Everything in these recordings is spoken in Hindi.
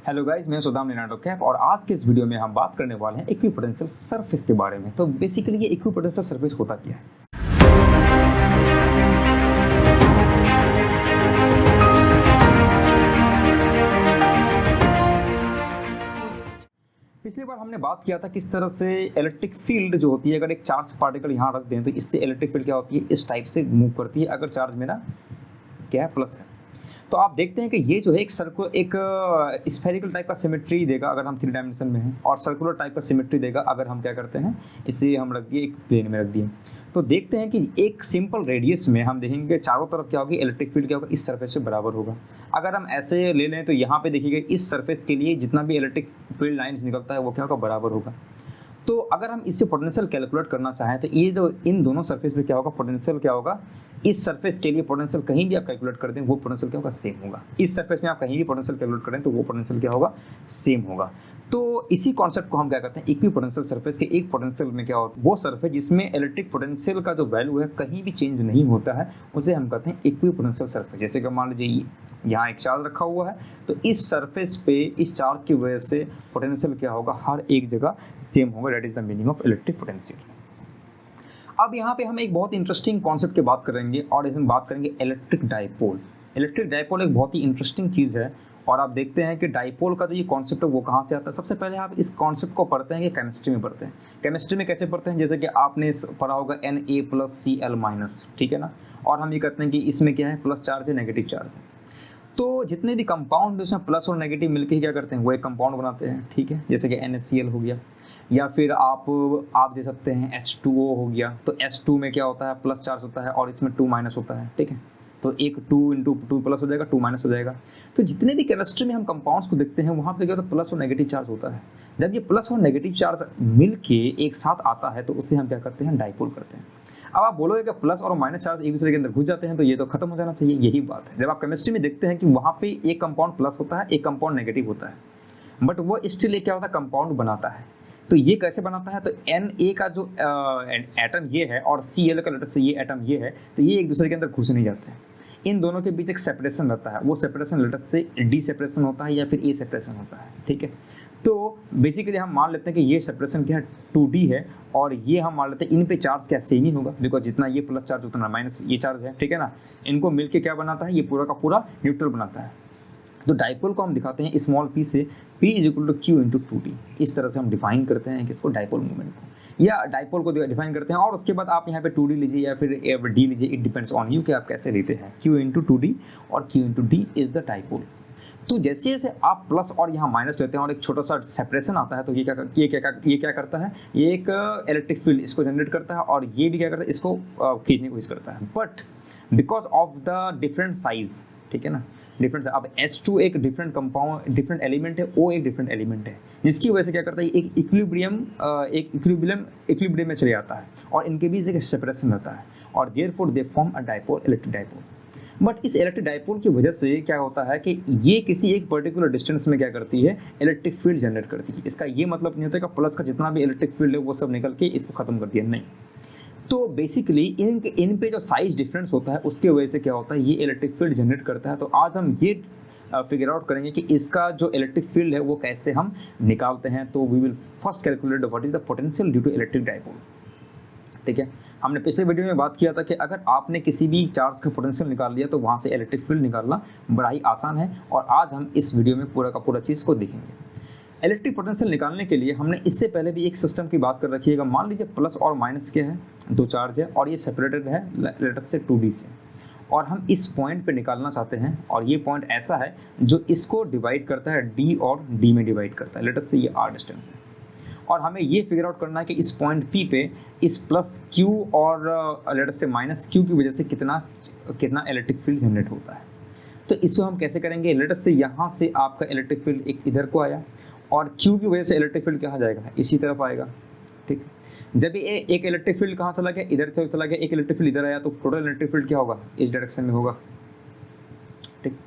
हेलो गाइस, मैं सुदाम लिनाडो कैप और आज के इस वीडियो में हम बात करने वाले हैं इक्विपोटेंशियल सरफेस के बारे में। तो बेसिकली ये इक्विपोटेंशियल सरफेस होता क्या है। पिछली बार हमने बात किया था किस तरह से इलेक्ट्रिक फील्ड जो होती है, अगर एक चार्ज पार्टिकल यहाँ रख दें तो इससे इलेक्ट्रिक फील्ड क्या होती है, इस टाइप से मूव करती है अगर चार्ज मेरा क्या है, प्लस है। तो आप देखते हैं कि ये जो है एक स्फेरिकल टाइप का सिमेट्री देगा अगर हम 3 डायमेंशन में हैं, और सर्कुलर टाइप का सिमेट्री देगा अगर हम क्या करते हैं, इसे हम रख दिए एक प्लेन में रख दिए। तो देखते हैं कि एक सिंपल रेडियस में हम देखेंगे चारों तरफ क्या होगी, इलेक्ट्रिक फील्ड क्या होगा, इस सरफेस से बराबर होगा। अगर हम ऐसे ले लें तो यहाँ पे देखिएगा इस सरफेस के लिए जितना भी इलेक्ट्रिक फील्ड लाइन्स निकलता है वो क्या होगा, बराबर होगा। तो अगर हम इससे पोटेंशियल कैलकुलेट करना चाहें तो ये जो इन दोनों सरफेस में क्या होगा, पोटेंशियल क्या होगा, इस सरफेस के लिए पोटेंशियल कहीं भी आप कैलकुलेट कर दें वो पोटेंशियल क्या होगा, सेम होगा। इस सरफेस में आप कहीं भी पोटेंशियल कैलकुलेट करें तो वो पोटेंशियल क्या होगा, सेम होगा। तो इसी कॉन्सेप्ट को हम क्या करते हैं, इक्विपोटेंशियल सरफेस के एक पोटेंशियल में क्या होता है, वो सरफेस जिसमें इलेक्ट्रिक पोटेंशियल का जो वैल्यू है कहीं भी चेंज नहीं होता है उसे हम कहते हैं इक्विपोटेंशियल सरफेस। जैसे कि मान लीजिए यहाँ एक चार्ज रखा हुआ है तो इस सरफेस पे इस चार्ज की वजह से पोटेंशियल क्या होगा, हर एक जगह सेम होगा। That is the meaning of electric potential. अब यहाँ पे हम एक बहुत इंटरेस्टिंग कॉन्सेप्ट की बात करेंगे और इसमें बात करेंगे इलेक्ट्रिक डाइपोल। इलेक्ट्रिक डाइपोल एक बहुत ही इंटरेस्टिंग चीज़ है और आप देखते हैं कि डाइपोल का जो ये कॉन्सेप्ट है वो कहाँ से आता है। सबसे पहले आप इस कॉन्सेप्ट को पढ़ते हैं कि केमिस्ट्री में पढ़ते हैं। केमिस्ट्री में कैसे पढ़ते हैं, जैसे कि आपने पढ़ा होगा Na+Cl-, ठीक है ना। और हम ये कहते हैं कि इसमें क्या है, प्लस चार्ज है, नेगेटिव चार्ज है। तो जितने भी कंपाउंड उसमें प्लस और नेगेटिव मिलकर क्या करते हैं, वो एक कंपाउंड बनाते हैं, ठीक है। जैसे कि NaCl हो गया, या फिर आप दे सकते हैं H2O हो गया। तो H2 में क्या होता है, प्लस चार्ज होता है और इसमें 2 माइनस होता है, ठीक है। तो एक 2 × 2 प्लस हो जाएगा, 2 माइनस हो जाएगा। तो जितने भी केमिस्ट्री में हम कंपाउंड्स को देखते हैं वहाँ पे क्या होता है, प्लस और नेगेटिव चार्ज होता है। जब ये प्लस और नेगेटिव चार्ज मिल के एक साथ आता है तो उसे हम क्या करते हैं, डाइपोल करते हैं। अब आप बोलोगे कि प्लस और माइनस चार्ज एक दूसरे के अंदर घुस जाते हैं तो ये तो खत्म हो जाना चाहिए, यही बात है। जब आप केमिस्ट्री में देखते हैं कि वहाँ पे एक कंपाउंड प्लस होता है, एक कंपाउंड नेगेटिव होता है, बट वो स्टिल क्या होता है, कंपाउंड बनाता है। तो ये कैसे बनाता है, तो Na का जो एटम ये है और Cl का लेटर से ये एटम ये है, तो ये एक दूसरे के अंदर घुस नहीं जाते हैं। इन दोनों के बीच एक सेपरेशन रहता है, वो सेपरेशन लेटर से डी सेपरेशन होता है या फिर ए सेपरेशन होता है, ठीक है। तो बेसिकली हम मान लेते हैं कि ये सेपरेशन क्या है, 2D है, और ये हम मान लेते हैं इन पे चार्ज क्या सेम ही होगा, बिकॉज जितना ये प्लस चार्ज उतना माइनस ये चार्ज है, ठीक है ना। इनको मिलके क्या बनाता है, ये पूरा का पूरा न्यूट्रल बनाता है। तो डाइपोल को हम दिखाते हैं स्मॉल p से, p = q × 2d। इस तरह से हम डिफाइन करते हैं किसको, डाइपोल मूवमेंट को, या डाइपोल को डिफाइन करते हैं। और उसके बाद आप यहाँ पे 2d लीजिए या फिर d लीजिए, इट डिपेंड्स ऑन यू कि आप कैसे लेते हैं। q × 2d और q × d is the dipole. तो जैसे जैसे आप प्लस और यहाँ माइनस लेते हैं और एक छोटा सा सेपरेशन आता है तो ये क्या करता है, ये एक इलेक्ट्रिक फील्ड इसको जनरेट करता है और ये भी क्या करता है, इसको खींचने की कोशिश करता है। But because of the different size, ठीक है ना, डिफरेंट। अब H2 एक डिफरेंट कंपाउंड, डिफरेंट एलिमेंट है, O एक डिफरेंट एलिमेंट है, जिसकी वजह से क्या करता है, एक इक्विलिब्रियम में चले जाता है और इनके बीच एक सेपरेशन रहता है और therefore they form a dipole, electric dipole. But इस इलेक्ट्रिक डाइपोल की वजह से क्या होता है कि ये किसी एक पर्टिकुलर डिस्टेंस में क्या करती है, इलेक्ट्रिक फील्ड जनरेट करती है। इसका ये मतलब नहीं होता कि प्लस का जितना भी इलेक्ट्रिक फील्ड है वो सब निकल के इसको खत्म कर दिया, नहीं। तो बेसिकली इन पे जो साइज डिफरेंस होता है उसके वजह से क्या होता है, ये इलेक्ट्रिक फील्ड जनरेट करता है। तो आज हम ये फिगर आउट करेंगे कि इसका जो इलेक्ट्रिक फील्ड है वो कैसे हम निकालते हैं। तो we will first calculate what is the potential due to electric dipole, ठीक है। हमने पिछले वीडियो में बात किया था कि अगर आपने किसी भी चार्ज का पोटेंशियल निकाल लिया तो वहाँ से इलेक्ट्रिक फील्ड निकालना बड़ा ही आसान है, और आज हम इस वीडियो में पूरा का पूरा चीज़ को देखेंगे। इलेक्ट्रिक पोटेंशियल निकालने के लिए हमने इससे पहले भी एक सिस्टम की बात कर रखिएगा। मान लीजिए प्लस और माइनस क्या है, 2 चार्ज है और ये सेपरेटेड है लेटर से 2D से, और हम इस पॉइंट पे निकालना चाहते हैं। और ये पॉइंट ऐसा है जो इसको डिवाइड करता है, D और D में डिवाइड करता है, लेटर से ये R डिस्टेंस है। और हमें ये फिगर आउट करना है कि इस पॉइंट P पे इस प्लस Q और लेटर से माइनस Q की वजह से कितना इलेक्ट्रिक फील्ड जनरेट होता है। तो इसको हम कैसे करेंगे, लेटर से यहाँ से आपका इलेक्ट्रिक फील्ड एक इधर को आया और Q की वजह से इलेक्ट्रिक फील्ड कहाँ जाएगा, इसी तरफ आएगा, ठीक। जब ये एक इलेक्ट्रिक फील्ड कहाँ चला गया, इधर से चला गया, एक इलेक्ट्रिक फील्ड इधर आया, तो टोटल इलेक्ट्रिक फील्ड क्या होगा, इस डायरेक्शन में होगा, ठीक।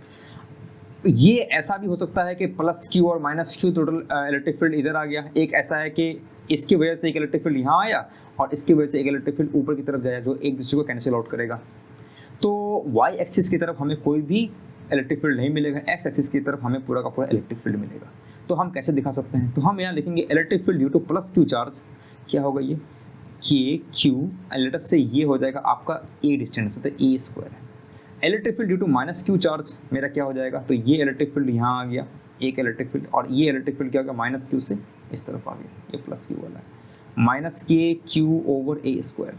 ये ऐसा भी हो सकता है कि प्लस Q और minus Q total electric field इधर आ गया। एक ऐसा है कि इसकी वजह से एक इलेक्ट्रिक फील्ड यहाँ आया और इसकी वजह से एक इलेक्ट्रिक फील्ड ऊपर की तरफ जाया, जो एक दूसरे को कैंसिल आउट करेगा। तो y एक्सिस की तरफ हमें कोई भी इलेक्ट्रिक फील्ड नहीं मिलेगा, एक्स एक्सिस की तरफ हमें पूरा का पूरा इलेक्ट्रिक फील्ड मिलेगा। तो हम कैसे दिखा सकते हैं, तो हम यहाँ लिखेंगे electric field due two plus Q charge, क्या होगा ये के क्यू, लेटर से ये हो जाएगा आपका ए डिस्टेंस है तो ए स्क्वायर है। Electric field due to minus q charge मेरा क्या हो जाएगा, तो ये इलेक्ट्रिक फील्ड यहाँ आ गया एक इलेक्ट्रिक फील्ड, और ये इलेक्ट्रिक फील्ड क्या हो गया माइनस क्यू से इस तरफ आ गया, ये प्लस क्यू वाला है, माइनस के क्यू ओवर ए स्क्वायर।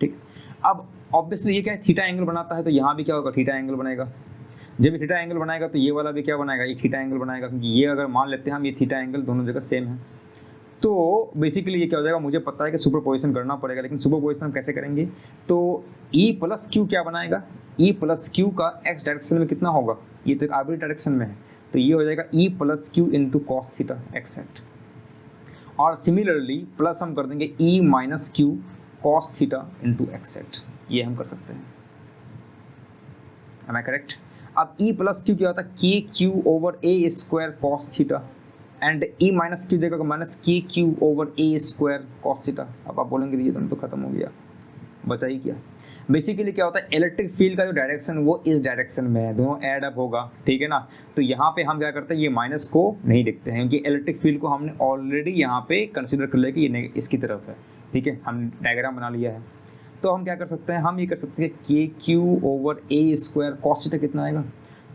ठीक, अब ऑब्वियसली ये क्या है थीटा एंगल बनाता है, तो यहाँ भी क्या होगा थीटा एंगल बनेगा। जब थीटा एंगल बनाएगा तो ये वाला भी क्या बनाएगा, ये थीटा एंगल बनाएगा, क्योंकि ये अगर मान लेते हैं हम ये थीटा एंगल दोनों जगह सेम है। तो बेसिकली ये क्या हो जाएगा, मुझे पता है कि सुपरपोजिशन करना पड़ेगा, लेकिन सुपरपोजिशन हम कैसे करेंगे, तो ई प्लस क्यू क्या बनाएगा, ई प्लस क्यू का एक्स डायरेक्शन में कितना होगा, ये तो आर्बिट्रेरी डायरेक्शन में है, तो ये हो जाएगा E plus Q into cos theta X hat. और सिमिलरली प्लस हम कर देंगे E minus Q cos theta into x hat, ये हम कर सकते हैं। Am I correct? अब ई प्लस क्यू क्या होता है K Q over A square cos theta, and E minus Q देगा माइनस के क्यू ओवर ए स्क्वायर कॉस थीटा। अब आप बोलेंगे ये दोनों तो खत्म हो गया, बचा ही क्या। बेसिकली क्या होता है इलेक्ट्रिक फील्ड का जो डायरेक्शन वो इस डायरेक्शन में है, दोनों ऐड अप होगा, ठीक है ना। तो यहाँ पे हम क्या करते हैं ये माइनस को नहीं देखते हैं, क्योंकि इलेक्ट्रिक फील्ड को हमने ऑलरेडी यहाँ पे कंसिडर कर लिया कि ये इसकी तरफ है, ठीक है, हम डायग्राम बना लिया है। तो हम क्या कर सकते हैं, हम ये कर सकते हैं के क्यू ओवर ए स्क्वायर कॉस थीटा कितना आएगा,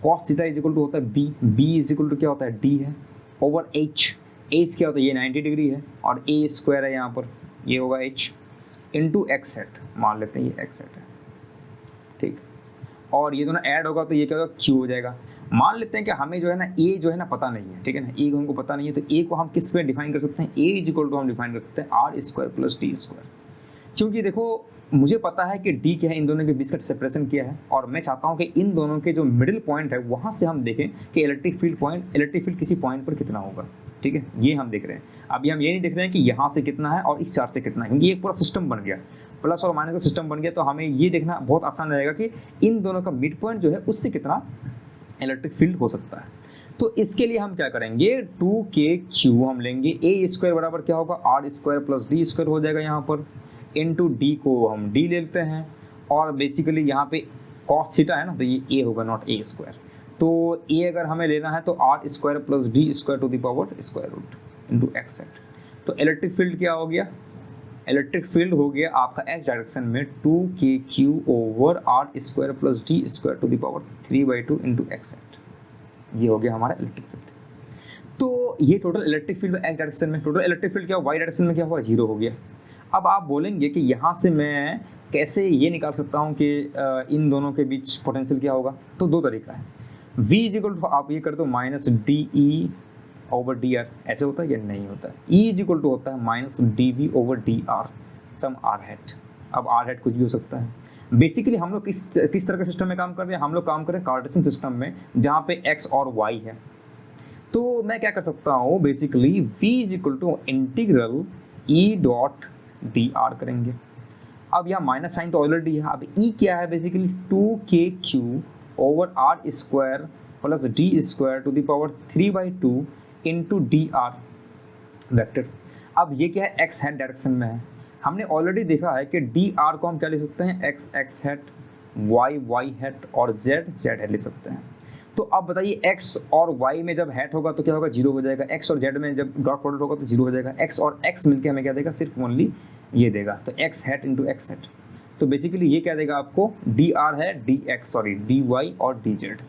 cos theta is equal to होता है b, b is equal to क्या होता है डी है, ओवर एच, एच क्या होता है ये 90 डिग्री है, और ए स्क्वायर है यहाँ पर, ये होगा एच इंटू एक्स हेट, मान लेते हैं ये एक्स हेट है, ठीक। और ये दोनों ऐड होगा तो ये क्या होगा क्यू हो जाएगा। मान लेते हैं कि हमें जो है ना ए जो है ना पता नहीं है, ठीक है ना, ए हमको पता नहीं है, तो ए को हम किस पे डिफाइन कर सकते हैं, ए इज इक्वल टू हम डिफाइन कर सकते हैं r square plus d square. क्योंकि देखो मुझे पता है कि डी क्या है, इन दोनों के बीच का सेपरेशन क्या है, और मैं चाहता हूँ कि इन दोनों के जो मिडिल पॉइंट है वहाँ से हम देखें कि इलेक्ट्रिक फील्ड किसी पॉइंट पर कितना होगा, ठीक है, ये हम देख रहे हैं। अभी हम ये नहीं देख रहे हैं कि यहाँ से कितना है और इस चार्ज से कितना है, क्योंकि ये पूरा सिस्टम बन गया, प्लस और माइनस का सिस्टम बन गया, तो हमें ये देखना बहुत आसान रहेगा कि इन दोनों का मिड पॉइंट जो है उससे कितना इलेक्ट्रिक फील्ड हो सकता है। तो इसके लिए हम क्या करेंगे 2kq हम लेंगे, ए स्क्वायर बराबर क्या होगा r square plus d square हो जाएगा यहाँ पर, इनटू डी को हम डी लेते हैं, और बेसिकली यहाँ पे कॉस थीटा है ना, तो ये ए होगा नॉट ए स्क्वायर। तो ए अगर हमें लेना है तो r square plus d square to the power square root into x hat. तो इलेक्ट्रिक फील्ड क्या हो गया, इलेक्ट्रिक फील्ड हो गया आपका एक्स डायरेक्शन में 2kq over are square plus d square to the power 3/2 into x hat, ये हो गया हमारा इलेक्ट्रिक फील्ड। तो ये total electric field x direction में, टोटल इलेक्ट्रिक फील्ड क्या वाई डायरेक्शन में क्या हुआ 0 हो गया। अब आप बोलेंगे कि यहाँ से मैं कैसे ये निकाल सकता हूँ कि इन दोनों के बीच पोटेंशियल क्या होगा, तो दो तरीका है। v इज इक्वल टू आप ये कर दो minus D E over d are, ऐसे होता है या नहीं होता है, E इज इक्वल टू होता है minus d v over d r some r hat. अब आर हेट कुछ भी हो सकता है। बेसिकली हम लोग किस तरह के सिस्टम में काम कर रहे हैं, हम लोग काम कर रहे हैं कार्टेशियन सिस्टम में, जहाँ पे x और y है। तो मैं क्या कर सकता हूँ basically v is equal to integral E dot d r करेंगे। अब यहाँ माइनस साइन तो ऑलरेडी है, अब E क्या है basically 2kq over are square plus d square to the power 3/2 into d r vector. अब ये क्या है एक्स हेट डायरेक्शन में है, हमने ऑलरेडी देखा है कि डी आर को हम क्या ले सकते हैं x x hat, y y hat और जेड जेड हेट ले सकते हैं। तो अब बताइए एक्स और वाई में जब हेट होगा तो क्या होगा 0 हो जाएगा, एक्स और जेड में जब डॉट प्रोडक्ट होगा तो 0 हो जाएगा, एक्स और एक्स मिलकर हमें क्या देगा सिर्फ ओनली ये देगा, तो X hat into x hat. तो बेसिकली ये क्या देगा आपको डी आर है D X sorry D Y और डी जेड।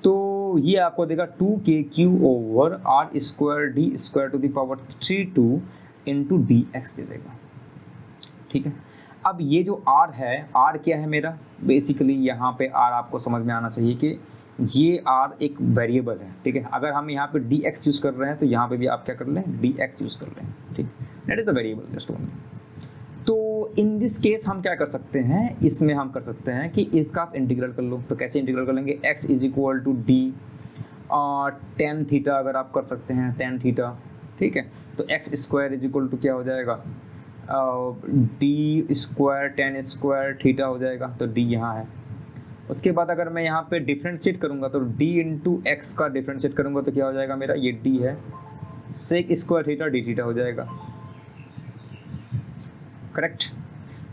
तो ये आपको देगा 2kq over are square D square to the power 32 into D X दे देगा, ठीक है। अब ये जो r है, r क्या है मेरा बेसिकली यहाँ पे r आपको समझ में आना चाहिए कि ये r एक वेरिएबल है, ठीक है। अगर हम यहाँ पे dx यूज़ कर रहे हैं तो यहाँ पे भी आप क्या कर लें dx यूज़ कर लें, ठीक, that is the variable just only. तो इन दिस केस हम क्या कर सकते हैं, इसमें हम कर सकते हैं कि इसका आप इंटीग्रल कर लो। तो कैसे इंटीग्रल कर लेंगे, x is equal to d tan theta अगर आप कर सकते हैं टेन थीटा, ठीक है। तो x square is equal to क्या हो जाएगा d square tan square theta हो जाएगा, तो डी यहाँ है। उसके बाद अगर मैं यहाँ पे डिफ्रेंशिएट करूँगा तो डी इंटू एक्स का डिफ्रेंशिएट करूँगा तो क्या हो जाएगा मेरा, ये डी है, sec square theta d theta हो जाएगा, correct.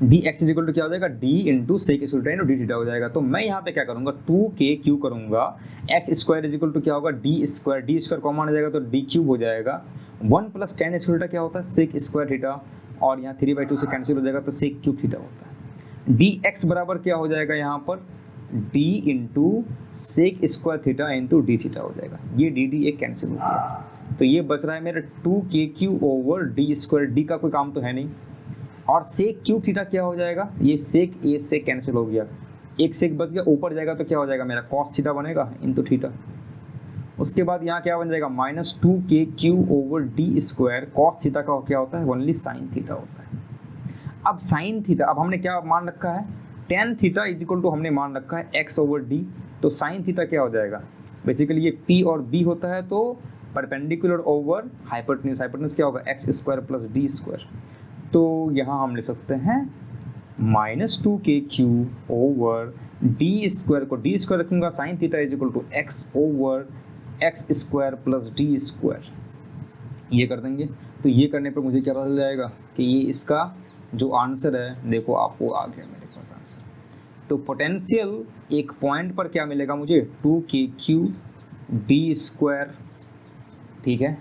D x is equal to क्या हो जाएगा, d into sec square into d theta हो जाएगा। तो मैं यहाँ पे क्या करूँगा, 2k क्यू करूँगा, x square is equal to क्या होगा, डी स्क्वायर कॉमन आ जाएगा तो डी क्यूब हो जाएगा। 1 प्लस टेन स्क्वायर थीटा क्या होता है, सेक स्क्वायर थीटा, और यहाँ 3/2 से कैंसिल हो जाएगा तो सेक क्यूब थीटा होता है। डी एक्स बराबर क्या हो जाएगा यहाँ पर, d into sec square theta into d theta हो जाएगा। ये डी एक कैंसिल हो गया, तो ये बच रहा है मेरा 2k over d square, D का कोई काम तो है नहीं, और सेक क्यूब थीटा क्या हो जाएगा, ये सेक ए से कैंसिल हो गया, एक सेक बच गया, ऊपर जाएगा तो क्या हो जाएगा मेरा कॉस थीटा बनेगा इंटू थीटा। उसके बाद यहाँ क्या बन जाएगा, -2k over d square, cos theta का क्या होता है, ओनली साइन थीटा होता है। अब साइन थीटा, अब हमने क्या मान रखा है, tan theta is equal to हमने मान रखा है एक्स ओवर डी, तो साइन थीटा क्या हो जाएगा, बेसिकली ये पी और बी होता है तो परपेंडिकुलर ओवर हाइपोटेन्यूज, हाइपोटेन्यूज क्या होगा, x square plus d square. तो यहाँ हम ले सकते हैं -2k ओवर डी स्क्वायर को डी स्क्वायर रखूंगा, sine theta is equal to x over x square plus d square, ये कर देंगे। तो ये करने पर मुझे क्या पता जाएगा कि ये इसका जो आंसर है, देखो आपको आ गया मेरे पास आंसर। तो पोटेंशियल एक पॉइंट पर क्या मिलेगा मुझे, 2k डी स्क्वायर, ठीक है,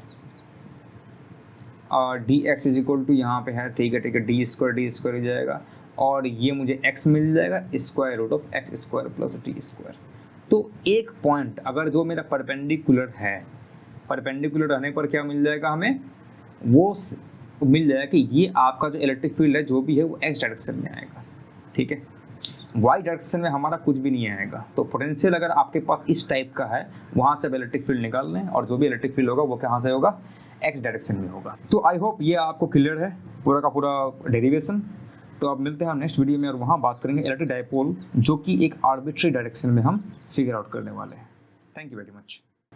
और d x is equal to यहाँ पे है, ठीक है डी स्क्वायर हो जाएगा, और ये मुझे x मिल जाएगा square root of x square plus d square. तो एक पॉइंट अगर जो मेरा परपेंडिकुलर है, परपेंडिकुलर रहने पर क्या मिल जाएगा हमें, वो मिल जाएगा कि ये आपका जो इलेक्ट्रिक फील्ड है जो भी है वो x डायरेक्शन में आएगा, ठीक है, y डायरेक्शन में हमारा कुछ भी नहीं आएगा। तो पोटेंशियल अगर आपके पास इस टाइप का है, वहाँ से इलेक्ट्रिक फील्ड निकाल लें, और जो भी इलेक्ट्रिक फील्ड होगा वो कहाँ से होगा, x डायरेक्शन में होगा। तो आई होप ये आपको क्लियर है पूरा का पूरा डेरिवेशन। तो अब मिलते हैं नेक्स्ट वीडियो में, और वहाँ बात करेंगे इलेक्ट्रिक डायपोल, जो कि एक आर्बिट्री डायरेक्शन में हम फिगर आउट करने वाले हैं। Thank you very much.